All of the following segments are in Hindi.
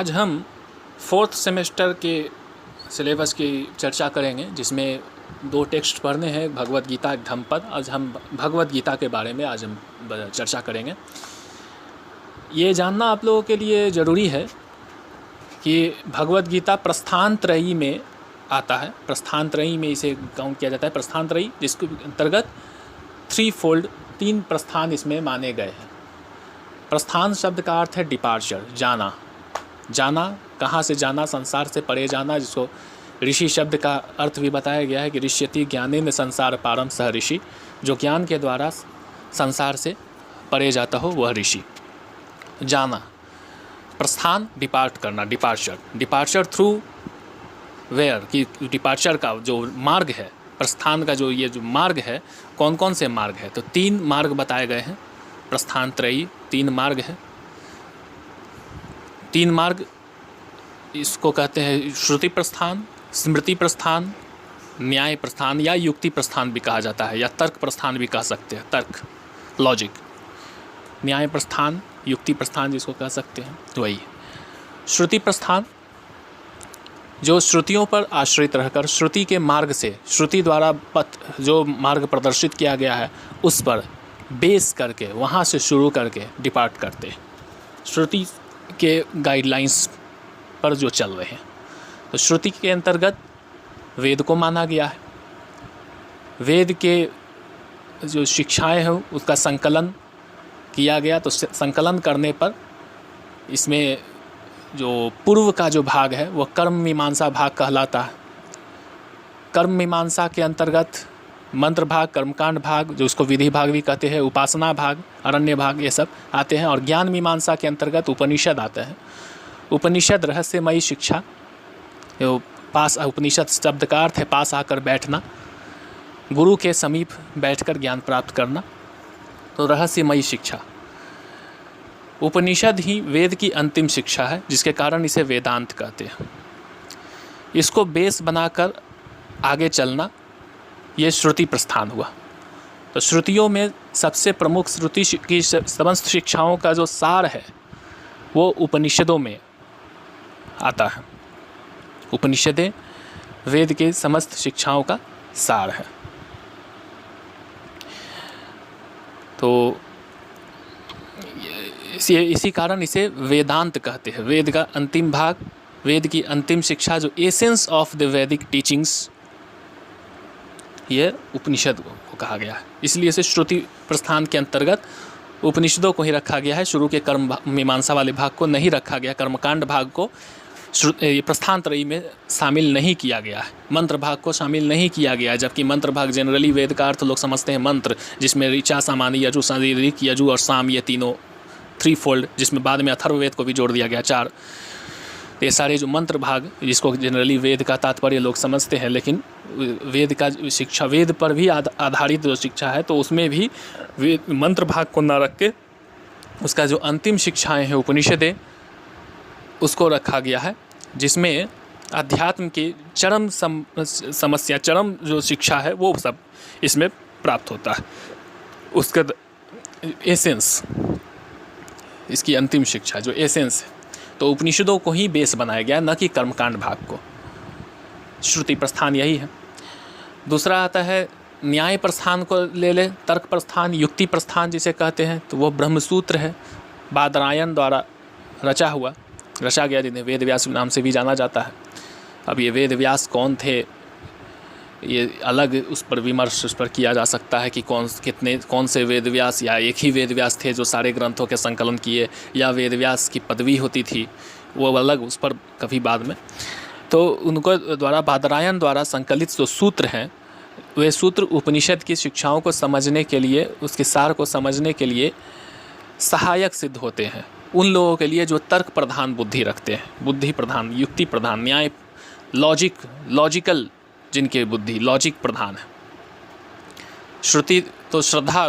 आज हम 4th सेमेस्टर के सिलेबस की चर्चा करेंगे, जिसमें 2 टेक्स्ट पढ़ने हैं, भगवद गीता धम्मपद। आज हम भगवद गीता के बारे में आज हम चर्चा करेंगे। ये जानना आप लोगों के लिए ज़रूरी है कि भगवद गीता प्रस्थान त्रयी में आता है। प्रस्थान त्रयी में इसे काउंट किया जाता है। प्रस्थान त्रयी जिसके अंतर्गत 3 प्रस्थान इसमें माने गए हैं। प्रस्थान शब्द का अर्थ है डिपार्चर, जाना। जाना कहाँ से जाना? संसार से परे जाना, जिसको ऋषि शब्द का अर्थ भी बताया गया है कि ऋष्यति ज्ञानेन संसार पारम सह ऋषि, जो ज्ञान के द्वारा संसार से परे जाता हो वह ऋषि। जाना, प्रस्थान डिपार्ट करना, डिपार्चर। डिपार्चर थ्रू वेयर, कि डिपार्चर का जो मार्ग है, प्रस्थान का जो मार्ग है, कौन कौन से मार्ग है? तो 3 मार्ग बताए गए हैं। प्रस्थान त्रयी 3 मार्ग है। 3 मार्ग इसको कहते हैं श्रुति प्रस्थान, स्मृति प्रस्थान, न्याय प्रस्थान या युक्ति प्रस्थान भी कहा जाता है, या तर्क प्रस्थान भी कह सकते हैं। तर्क, लॉजिक। न्याय प्रस्थान, युक्ति प्रस्थान जिसको कह सकते हैं वही। श्रुति प्रस्थान जो श्रुतियों पर आश्रित रहकर श्रुति के मार्ग से, श्रुति द्वारा पथ जो मार्ग प्रदर्शित किया गया है उस पर बेस करके, वहाँ से शुरू करके डिपार्ट करते हैं, श्रुति के गाइडलाइंस पर जो चल रहे हैं। तो श्रुति के अंतर्गत वेद को माना गया है। वेद के जो शिक्षाएं हैं उसका संकलन किया गया। तो संकलन करने पर इसमें जो पूर्व का जो भाग है वह कर्म मीमांसा भाग कहलाता है। कर्म मीमांसा के अंतर्गत मंत्र भाग, कर्मकांड भाग, जो उसको विधि भाग भी कहते हैं, उपासना भाग, अरण्य भाग, ये सब आते हैं। और ज्ञान मीमांसा के अंतर्गत उपनिषद आते हैं। उपनिषद रहस्यमयी शिक्षा, पास, उपनिषद शब्द का अर्थ है पास आकर बैठना, गुरु के समीप बैठकर ज्ञान प्राप्त करना। तो रहस्यमयी शिक्षा, उपनिषद ही वेद की अंतिम शिक्षा है, जिसके कारण इसे वेदांत कहते हैं। इसको बेस बनाकर आगे चलना, ये श्रुति प्रस्थान हुआ। तो श्रुतियों में सबसे प्रमुख श्रुति की समस्त शिक्षाओं का जो सार है वो उपनिषदों में आता है। उपनिषदें वेद के समस्त शिक्षाओं का सार है। तो इसी कारण इसे वेदांत कहते हैं। वेद का अंतिम भाग, वेद की अंतिम शिक्षा, जो एसेंस ऑफ द वैदिक टीचिंग्स, ये उपनिषद को कहा गया है। इसलिए इसे श्रुति प्रस्थान के अंतर्गत उपनिषदों को ही रखा गया है। शुरू के कर्म मीमांसा वाले भाग को नहीं रखा गया, कर्मकांड भाग को प्रस्थान त्रयी में शामिल नहीं किया गया है। मंत्र भाग को शामिल नहीं किया गया है, जबकि मंत्र भाग जनरली वेद का अर्थ लोग समझते हैं मंत्र, जिसमें ऋचा, सामानी, यजु, सांदी, ऋक, यजु और साम, ये तीनों 3 फोल्ड, जिसमें बाद में अथर्ववेद को भी जोड़ दिया गया 4। ये सारे जो मंत्र भाग, जिसको जनरली वेद का तात्पर्य लोग समझते हैं, लेकिन वेद का शिक्षा, वेद पर भी आधारित जो शिक्षा है, तो उसमें भी मंत्र भाग को न रख के उसका जो अंतिम शिक्षाएं हैं उपनिषदें, उसको रखा गया है, जिसमें अध्यात्म की चरम समस्या, चरम जो शिक्षा है वो सब इसमें प्राप्त होता है। उसका एसेंस, इसकी अंतिम शिक्षा जो एसेंस है, तो उपनिषदों को ही बेस बनाया गया, न कि कर्मकांड भाग को। श्रुति प्रस्थान यही है। दूसरा आता है न्याय प्रस्थान को ले ले, तर्क प्रस्थान, युक्ति प्रस्थान जिसे कहते हैं, तो वो ब्रह्मसूत्र है, बादरायण द्वारा रचा गया, जिन्हें वेद व्यास नाम से भी जाना जाता है। अब ये वेद व्यास कौन थे, ये अलग उस पर विमर्श उस पर किया जा सकता है कि कौन से वेद व्यास, या एक ही वेद व्यास थे जो सारे ग्रंथों के संकलन किए, या वेद व्यास की पदवी होती थी, वो अलग, उस पर कभी बाद में। तो उनको द्वारा, बादरायण द्वारा संकलित जो सूत्र हैं, वे सूत्र उपनिषद की शिक्षाओं को समझने के लिए, उसके सार को समझने के लिए सहायक सिद्ध होते हैं उन लोगों के लिए जो तर्क प्रधान बुद्धि रखते हैं, बुद्धि प्रधान, युक्ति प्रधान, न्याय, लॉजिकल, जिनके बुद्धि लॉजिक प्रधान है। श्रुति तो श्रद्धा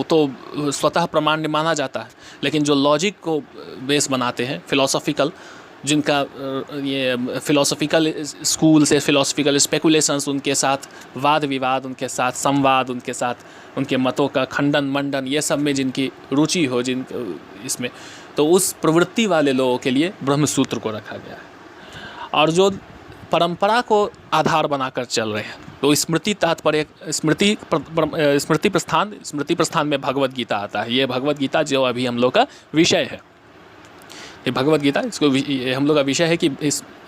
तो स्वतः प्रमाण्य माना जाता है, लेकिन जो लॉजिक को बेस बनाते हैं, फिलोसॉफिकल, जिनका ये फ़िलोसॉफ़िकल स्कूल से फ़िलोसॉफ़िकल स्पेकुलेशंस, उनके साथ वाद विवाद, उनके साथ संवाद, उनके साथ उनके मतों का खंडन मंडन, ये सब में जिनकी रुचि हो, जिन इसमें, तो उस प्रवृत्ति वाले लोगों के लिए ब्रह्मसूत्र को रखा गया है। और जो परंपरा को आधार बनाकर चल रहे हैं, तो स्मृति तात्पर्य स्मृति प्रस्थान में भगवत गीता आता है। ये भगवत गीता जो अभी हम लोग का विषय है, ये भगवत गीता, इसको हम लोग का विषय है कि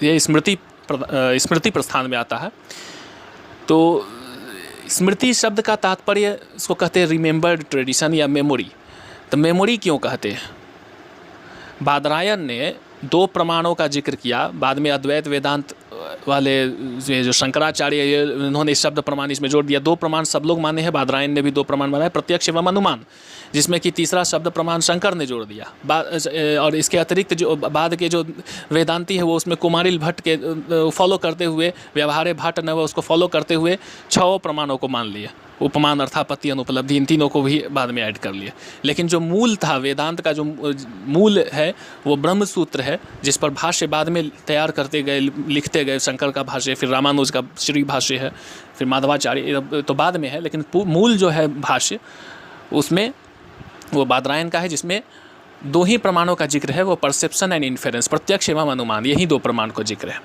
ये स्मृति प्रस्थान में आता है। तो स्मृति शब्द का तात्पर्य इसको कहते हैं रिमेंबर्ड ट्रेडिशन या मेमोरी। तो मेमोरी क्यों कहते हैं? बादरायण ने 2 प्रमाणों का जिक्र किया, बाद में अद्वैत वेदांत वाले जो शंकराचार्य, इन्होंने इस शब्द प्रमाण इसमें जोड़ दिया। 2 प्रमाण सब लोग माने हैं, बादरायण ने भी 2 प्रमाण माना है, प्रत्यक्ष एवं अनुमान, जिसमें कि तीसरा शब्द प्रमाण शंकर ने जोड़ दिया। और इसके अतिरिक्त जो बाद के जो वेदांती है वो उसमें कुमारिल भट्ट के फॉलो करते हुए, व्यवहार्य भट्ट ने उसको फॉलो करते हुए 6 प्रमाणों को मान लिया। उपमान, अर्थापत्ति, अनुपलब्धि, इन तीनों को भी बाद में ऐड कर लिया। लेकिन जो मूल था वेदांत का, जो मूल है वो ब्रह्मसूत्र है, जिस पर भाष्य बाद में तैयार करते गए, लिखते गए। शंकर का भाष्य, फिर रामानुज का श्री भाष्य है, फिर माधवाचार्य तो बाद में है, लेकिन मूल जो है भाष्य उसमें वो बादरायण का है, जिसमें 2 ही प्रमाणों का जिक्र है, वो परसेप्शन एंड इन्फेरेंस, प्रत्यक्ष एवं अनुमान, यही 2 प्रमाण को जिक्र है।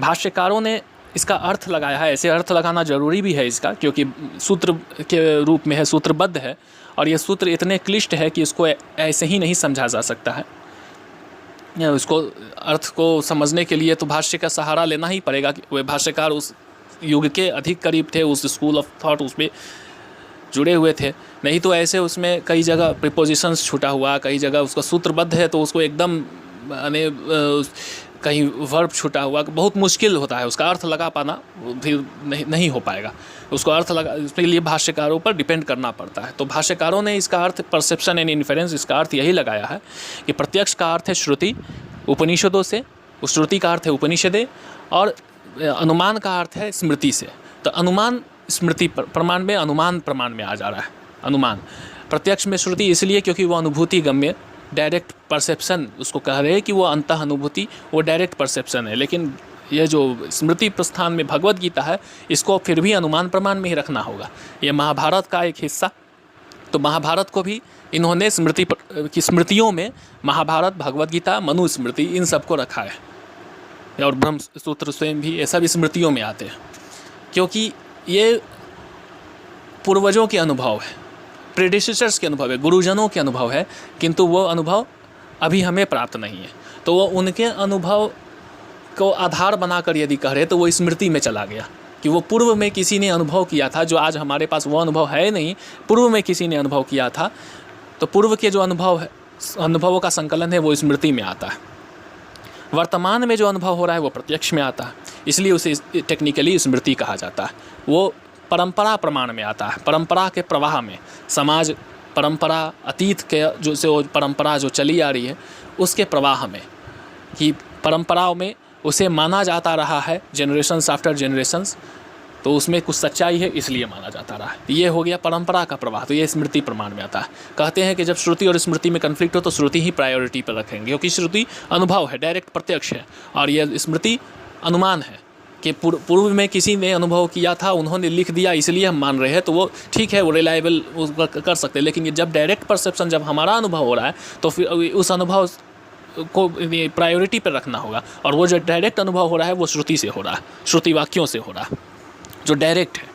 भाष्यकारों ने इसका अर्थ लगाया है। ऐसे अर्थ लगाना जरूरी भी है इसका, क्योंकि सूत्र के रूप में है, सूत्रबद्ध है, और ये सूत्र इतने क्लिष्ट है कि इसको ऐसे ही नहीं समझा जा सकता है। उसको अर्थ को समझने के लिए तो भाष्य का सहारा लेना ही पड़ेगा। कि वे भाष्यकार उस युग के अधिक करीब थे, उस स्कूल ऑफ थॉट उसमें जुड़े हुए थे, नहीं तो ऐसे उसमें कई जगह प्रीपोजिशंस छूटा हुआ, कई जगह उसका सूत्रबद्ध है तो उसको एकदम कहीं वर्ब छूटा हुआ, बहुत मुश्किल होता है उसका अर्थ लगा पाना, फिर नहीं हो पाएगा। उसको अर्थ लगा, इसके लिए भाष्यकारों पर डिपेंड करना पड़ता है। तो भाष्यकारों ने इसका अर्थ परसेप्शन एंड इन्फेरेंस, इसका अर्थ यही लगाया है कि प्रत्यक्ष का अर्थ है श्रुति उपनिषदों से, उस श्रुति का अर्थ है उपनिषदें, और अनुमान का अर्थ है स्मृति से। तो अनुमान स्मृति प्रमाण में, अनुमान प्रमाण में आ जा रहा है। अनुमान प्रत्यक्ष में श्रुति इसलिए क्योंकि वो अनुभूति गम्य, डायरेक्ट परसेप्शन उसको कह रहे हैं कि वो अंतः अनुभूति, वो डायरेक्ट परसेप्शन है। लेकिन ये जो स्मृति प्रस्थान में भगवत गीता है, इसको फिर भी अनुमान प्रमाण में ही रखना होगा। ये महाभारत का एक हिस्सा, तो महाभारत को भी इन्होंने स्मृतियों में महाभारत, भगवत गीता, मनुस्मृति, इन सबको रखा है। और ब्रह्मसूत्र स्वयं भी ये सब स्मृतियों में आते हैं, क्योंकि ये पूर्वजों के अनुभव है, प्रेडिसेसर्स के अनुभव है, गुरुजनों के अनुभव है, किंतु वो अनुभव अभी हमें प्राप्त नहीं है। तो वो उनके अनुभव को आधार बनाकर यदि कह रहे तो वो स्मृति में चला गया कि वो पूर्व में किसी ने अनुभव किया था, जो आज हमारे पास वो अनुभव है नहीं, पूर्व में किसी ने अनुभव किया था। तो पूर्व के जो अनुभव है, अनुभवों का संकलन है, वो स्मृति में आता है। वर्तमान में जो अनुभव हो रहा है वो प्रत्यक्ष में आता है, इसलिए उसे टेक्निकली स्मृति कहा जाता है। वो परंपरा प्रमाण में आता है, परंपरा के प्रवाह में, समाज परंपरा, अतीत के जो परंपरा जो चली आ रही है उसके प्रवाह में, कि परंपराओं में उसे माना जाता रहा है जनरेशन्स आफ्टर जनरेशन्स, तो उसमें कुछ सच्चाई है इसलिए माना जाता रहा है। ये हो गया परंपरा का प्रवाह, तो ये स्मृति प्रमाण में आता है। कहते हैं कि जब श्रुति और स्मृति में कन्फ्लिक्ट हो तो श्रुति ही प्रायोरिटी पर रखेंगे, क्योंकि श्रुति अनुभव है, डायरेक्ट प्रत्यक्ष है, और यह स्मृति अनुमान है कि पूर्व में किसी ने अनुभव किया था, उन्होंने लिख दिया इसलिए हम मान रहे हैं, तो वो ठीक है, वो रिलायबल कर सकते हैं। लेकिन ये जब डायरेक्ट परसेप्शन, जब हमारा अनुभव हो रहा है, तो फिर उस अनुभव को प्रायोरिटी पर रखना होगा। और वो जो डायरेक्ट अनुभव हो रहा है वो श्रुति से हो रहा है, श्रुति वाक्यों से हो रहा है, जो डायरेक्ट है।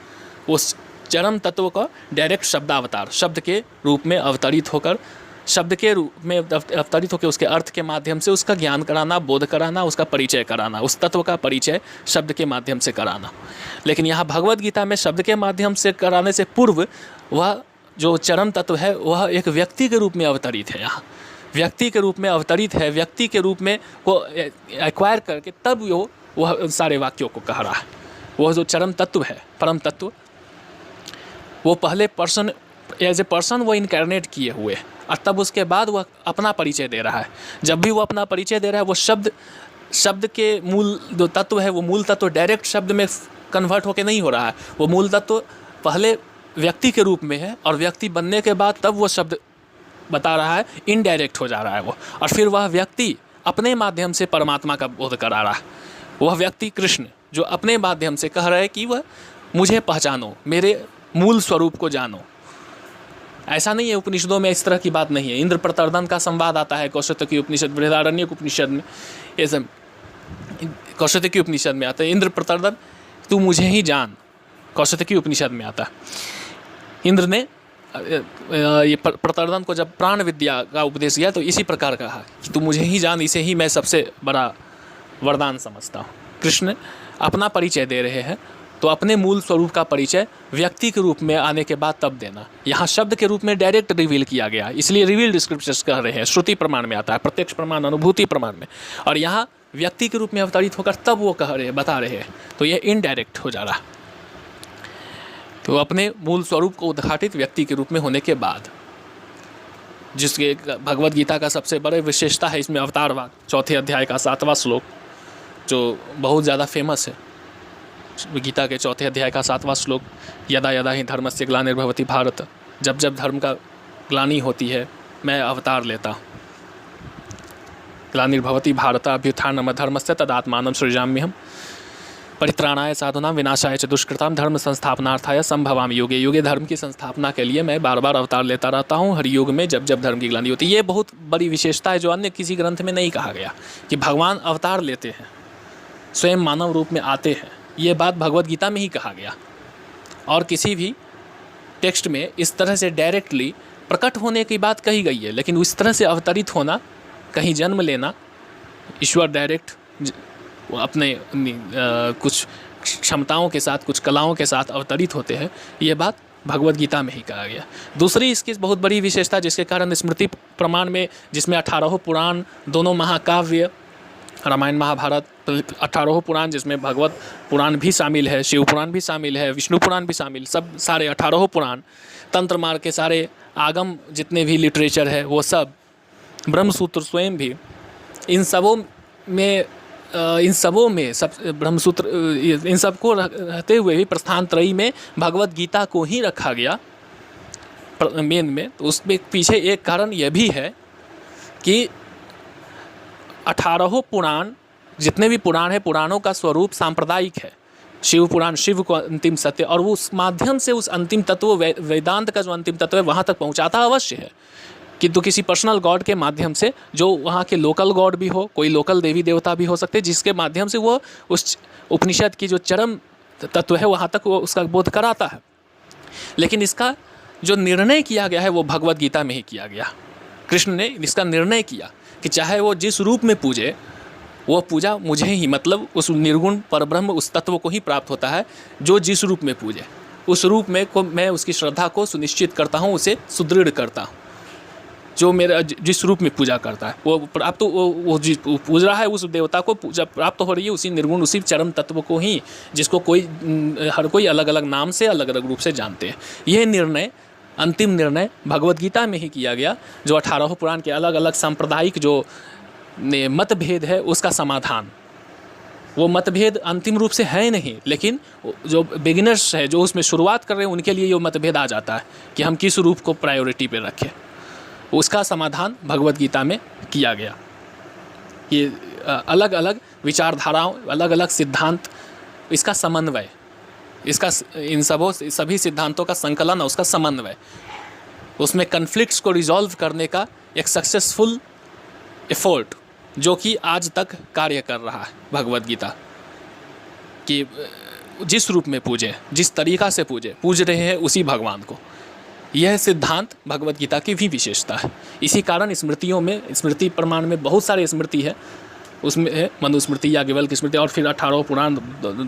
उस चरम तत्व का डायरेक्ट शब्दावतार, शब्द के रूप में अवतरित होकर, शब्द के रूप में अवतरित होकर उसके अर्थ के माध्यम से उसका ज्ञान कराना, बोध कराना, उसका परिचय कराना, उस तत्व का परिचय शब्द के माध्यम से कराना। लेकिन यहाँ भगवत गीता में शब्द के माध्यम से कराने से पूर्व वह जो चरम तत्व है वह एक व्यक्ति के रूप में अवतरित है। यहाँ व्यक्ति के रूप में अवतरित है, व्यक्ति के रूप में को एक्वायर करके तब वह सारे वाक्यों को कह रहा है। वह जो चरम तत्व है, परम तत्व, वो पहले पर्सन, एज ए पर्सन वो इनकारनेट किए हुए, और तब उसके बाद वह अपना परिचय दे रहा है। जब भी वो अपना परिचय दे रहा है, वो शब्द के मूल जो तत्व है, वो मूल तत्व डायरेक्ट शब्द में कन्वर्ट होकर नहीं हो रहा है। वो मूल तत्व पहले व्यक्ति के रूप में है, और व्यक्ति बनने के बाद तब वो शब्द बता रहा है, इनडायरेक्ट हो जा रहा है वो, और फिर वह व्यक्ति अपने माध्यम से परमात्मा का बोध करा रहा है। वह व्यक्ति कृष्ण जो अपने माध्यम से कह रहे हैं कि वह मुझे पहचानो, मेरे मूल स्वरूप को जानो। ऐसा नहीं है, उपनिषदों में इस तरह की बात नहीं है। इंद्र प्रतर्दन का संवाद आता है कौशतकी उपनिषद, बृहदारण्यक उपनिषद में, ये सब कौशतकी उपनिषद में आता है। इंद्र प्रतर्दन तू मुझे ही जान, कौशतकी उपनिषद में आता है। इंद्र ने ये प्रतर्दन को जब प्राण विद्या का उपदेश किया तो इसी प्रकार कहा कि तू मुझे ही जान, इसे ही मैं सबसे बड़ा वरदान समझता हूँ। कृष्ण अपना परिचय दे रहे हैं, तो अपने मूल स्वरूप का परिचय व्यक्ति के रूप में आने के बाद तब देना। यहाँ शब्द के रूप में डायरेक्ट रिवील किया गया, इसलिए रिवील्ड स्क्रिप्चर्स कह रहे हैं। श्रुति प्रमाण में आता है, प्रत्यक्ष प्रमाण, अनुभूति प्रमाण में, और यहाँ व्यक्ति के रूप में अवतरित होकर तब वो कह रहे, बता रहे हैं, तो ये इनडायरेक्ट हो जा रहा। तो अपने मूल स्वरूप को उद्घाटित व्यक्ति के रूप में होने के बाद, जिसके भगवद गीता का सबसे बड़ी विशेषता है इसमें अवतारवाद, चौथे अध्याय का 7वां श्लोक जो बहुत ज़्यादा फेमस है। गीता के चौथे अध्याय का 7वां श्लोक, यदा यदा ही धर्मस्य ग्लानिर्भवति भारत, जब जब धर्म का ग्लानि होती है मैं अवतार लेता हूँ। ग्लानिर्भवति भारत अभ्युत्थानम धर्मस्य तदात्मानं सृजाम्यहम् परित्राणाय साधूनां विनाशाय च दुष्कृतां धर्म संस्थापनार्थाय संभवामि युगे युगे। धर्म की संस्थापना के लिए मैं बार बार अवतार लेता रहता हूँ हर युग में, जब जब धर्म की ग्लानि होती है। ये बहुत बड़ी विशेषता है जो अन्य किसी ग्रंथ में नहीं कहा गया कि भगवान अवतार लेते हैं, स्वयं मानव रूप में आते हैं। ये बात भगवद गीता में ही कहा गया, और किसी भी टेक्स्ट में इस तरह से डायरेक्टली प्रकट होने की बात कही गई है, लेकिन उस तरह से अवतरित होना, कहीं जन्म लेना, ईश्वर डायरेक्ट अपने कुछ क्षमताओं के साथ, कुछ कलाओं के साथ अवतरित होते हैं, ये बात भगवद गीता में ही कहा गया। दूसरी इसकी बहुत बड़ी विशेषता जिसके कारण स्मृति प्रमाण में, जिसमें 18 पुराण, दोनों महाकाव्य रामायण महाभारत, 18 पुराण जिसमें भगवत पुराण भी शामिल है, शिव पुराण भी शामिल है, विष्णु पुराण भी शामिल, सब सारे 18 पुराण, तंत्र मार्ग के सारे आगम जितने भी लिटरेचर है वो सब, ब्रह्मसूत्र स्वयं भी, इन सबों में सब ब्रह्मसूत्र, इन सब को रहते हुए भी प्रस्थान त्रयी में भगवद गीता को ही रखा गया मेन में। तो उसमें पीछे एक कारण यह भी है कि 18 पुराण, जितने भी पुराण हैं, पुराणों का स्वरूप सांप्रदायिक है। शिव पुराण शिव को अंतिम सत्य, और वो उस माध्यम से उस अंतिम तत्व, वेदांत का जो अंतिम तत्व है वहाँ तक पहुँचाता अवश्य है, किंतु किसी पर्सनल गॉड के माध्यम से, जो वहाँ के लोकल गॉड भी हो, कोई लोकल देवी देवता भी हो सकते, जिसके माध्यम से वो उस उपनिषद की जो चरम तत्व है वहाँ तक वो उसका बोध कराता है। लेकिन इसका जो निर्णय किया गया है वो भगवद गीता में ही किया गया। कृष्ण ने इसका निर्णय किया कि चाहे वो जिस रूप में पूजे, वो पूजा मुझे ही, मतलब उस निर्गुण परब्रह्म, उस तत्व को ही प्राप्त होता है जो जिस रूप में पूजे, उस रूप में को मैं उसकी श्रद्धा को सुनिश्चित करता हूँ, उसे सुदृढ़ करता हूँ। जो मेरा जिस रूप में पूजा करता है वो प्राप्त, वो पूज रहा है उस देवता को, पूजा प्राप्त हो रही है उसी निर्गुण, उसी चरम तत्व को ही, जिसको हर कोई अलग अलग नाम से, अलग अलग रूप से जानते हैं। यह निर्णय, अंतिम निर्णय भगवद गीता में ही किया गया, जो 18 पुराण के अलग अलग सांप्रदायिक जो मतभेद है उसका समाधान। वो मतभेद अंतिम रूप से है नहीं, लेकिन जो बिगिनर्स है, जो उसमें शुरुआत कर रहे हैं, उनके लिए ये मतभेद आ जाता है कि हम किस रूप को प्रायोरिटी पे रखें। उसका समाधान भगवद गीता में किया गया। ये अलग अलग विचारधाराओं, अलग अलग सिद्धांत, इसका समन्वय, इसका इन सभी सिद्धांतों का संकलन और उसका समन्वय, उसमें कन्फ्लिक्ट्स को रिजॉल्व करने का एक सक्सेसफुल एफर्ट जो कि आज तक कार्य कर रहा है भगवद गीता, कि जिस रूप में पूजे, जिस तरीक़ा से पूज रहे हैं उसी भगवान को। यह सिद्धांत भगवद गीता की भी विशेषता है। इसी कारण स्मृतियों में, स्मृति प्रमाण में बहुत सारे स्मृति है, उसमें है मनुस्मृति, याज्ञवल्क्य की स्मृति, और फिर 18 पुराण,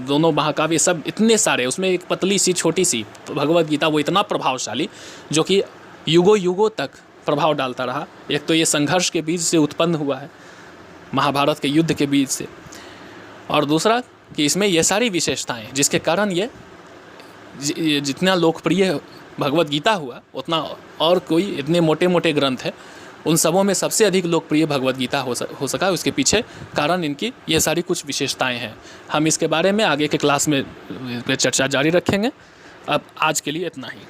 दोनों महाकाव्य, सब इतने सारे। उसमें एक पतली सी छोटी सी भगवद गीता, वो इतना प्रभावशाली जो कि युगों युगों तक प्रभाव डालता रहा। एक तो ये संघर्ष के बीच से उत्पन्न हुआ है, महाभारत के युद्ध के बीच से, और दूसरा कि इसमें ये सारी विशेषताएं, जिसके कारण ये जितना लोकप्रिय भगवद गीता हुआ, उतना और कोई इतने मोटे मोटे ग्रंथ है, उन सबों में सबसे अधिक लोकप्रिय भगवद गीता हो सका। उसके पीछे कारण इनकी ये सारी कुछ विशेषताएं हैं। हम इसके बारे में आगे के क्लास में चर्चा जारी रखेंगे। अब आज के लिए इतना ही।